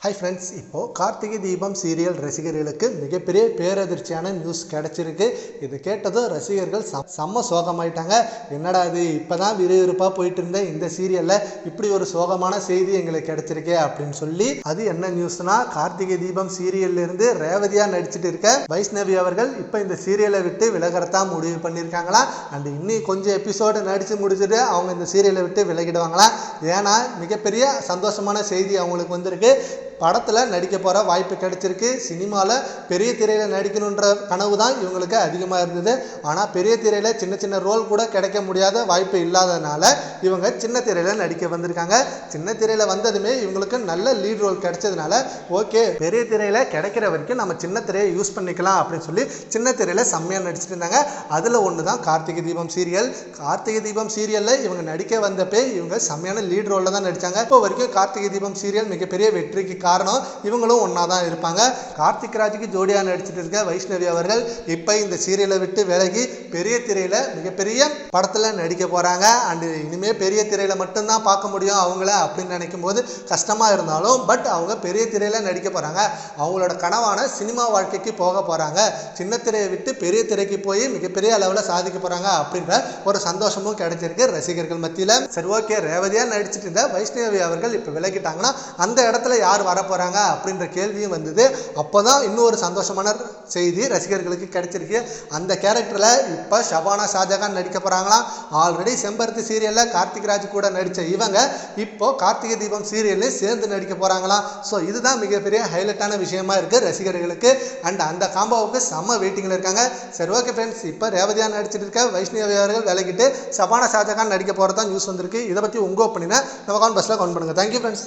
Hi friends, இப்போது Karthigai Deepam serial ரசிகர்களுக்கு மிகப்பெரிய பேரதிர்ச்சியான நியூஸ் கிடச்சிருக்கு. இது கேட்டதும் ரசிகர்கள் செம்ம சோகமாயிட்டாங்க. என்னடா இது, இப்போ தான் விறுவிறுப்பாக போயிட்டு இருந்த இந்த சீரியலில் இப்படி ஒரு சோகமான செய்தி எங்களுக்கு கிடச்சிருக்கு அப்படின்னு சொல்லி, அது என்ன நியூஸ்னால், கார்த்திகை தீபம் சீரியல்லேருந்து ரேவதியாக நடிச்சிட்டு இருக்க வைஷ்ணவி அவர்கள் இப்போ இந்த சீரியலை விட்டு விலகிறதான் முடிவு பண்ணியிருக்காங்களாம். அண்ட் இன்னும் கொஞ்சம் எபிசோடு நடித்து முடிச்சுட்டு அவங்க இந்த சீரியலை விட்டு விலகிடுவாங்களாம். ஏன்னா மிகப்பெரிய சந்தோஷமான செய்தி அவங்களுக்கு வந்திருக்கு. படத்தில் நடிக்க போகிற வாய்ப்பு கிடைச்சிருக்கு. சினிமாவில் பெரிய திரையில் நடிக்கணுன்ற கனவு தான் இவங்களுக்கு அதிகமாக இருந்தது. ஆனால் பெரிய திரையில் சின்ன சின்ன ரோல் கூட கிடைக்க முடியாத வாய்ப்பு இல்லாததுனால இவங்க சின்ன திரையில் நடிக்க வந்திருக்காங்க. சின்ன திரையில் வந்ததுமே இவங்களுக்கு நல்ல லீட் ரோல் கிடைச்சதுனால ஓகே, பெரிய திரையில் கிடைக்கிற வரைக்கும் நம்ம சின்ன திரையை யூஸ் பண்ணிக்கலாம் அப்படின்னு சொல்லி சின்ன திரையில் செம்மையாக நடிச்சிட்டு இருந்தாங்க. அதில் ஒன்று தான் கார்த்திகை தீபம் சீரியல். கார்த்திகை தீபம் சீரியலில் இவங்க நடிக்க வந்தப்பே இவங்க செம்மையான லீட் ரோலில் தான் நடித்தாங்க. இப்போ வரைக்கும் கார்த்திகை தீபம் சீரியல் மிகப்பெரிய வெற்றிக்கு காரணம் இவங்களும் ஒன்றா தான் இருப்பாங்க. கார்த்திக் ராஜுக்கு ஜோடியாக நடிச்சிட்டு இருக்க வைஷ்ணவி அவர்கள் இப்போ இந்த சீரியலை விட்டு விலகி பெரிய திரையில் மிகப்பெரிய படத்தில் நடிக்க போகிறாங்க. அண்டு இனிமேல் பெரிய திரையில் மட்டும்தான் பார்க்க முடியும் அவங்கள அப்படின்னு நினைக்கும் போது கஷ்டமாக இருந்தாலும் பட் அவங்க பெரிய திரையில் நடிக்க போகிறாங்க. அவங்களோட கனவான சினிமா வாழ்க்கைக்கு போக போகிறாங்க. சின்ன திரையை விட்டு பெரிய திரைக்கு போய் மிகப்பெரிய அளவில் சாதிக்க போகிறாங்க அப்படின்ற ஒரு சந்தோஷமும் கிடைச்சிருக்கு ரசிகர்கள் மத்தியில். சரி ஓகே, ரேவதியாக நடிச்சிட்டு இருந்த வைஷ்ணவி அவர்கள் இப்போ விலகிட்டாங்கன்னா அந்த இடத்துல யார் வர போகிறாங்க அப்படின்ற கேள்வியும் வந்தது. அப்போ தான் இன்னொரு சந்தோஷமான செய்தி ரசிகர்களுக்கு கிடைச்சிருக்கு. அந்த கேரக்டரில் இப்போ ஷபானா ஷாஜகான் நடிக்க போகிறாங்களாம். ஆல்ரெடி செம்பருத்தி சீரியலில் கார்த்திக் ராஜ் கூட நடித்த இவங்க இப்போ கார்த்திகை தீபம் சீரியல்லையும் சேர்ந்து நடிக்க போகிறாங்களாம். ஸோ இதுதான் மிகப்பெரிய ஹைலைட்டான விஷயமா இருக்குது ரசிகர்களுக்கு. அண்ட் அந்த காம்போவுக்கு செம்ம வெயிட்டிங்கில் இருக்காங்க. சரி ஓகே ஃப்ரெண்ட்ஸ், இப்போ ரேவதியாக நடிச்சிட்டு இருக்க வைஷ்ணவி அவர்கள் விலகிட்டு ஷபானா ஷாஜகான் நடிக்க போகிறதா நியூஸ் வந்திருக்கு. இதை பற்றி உங்கள் ஒப்பீனியனை நம்ம கமெண்ட் பாக்ஸில் கமெண்ட் பண்ணுங்கள். Thank you friends.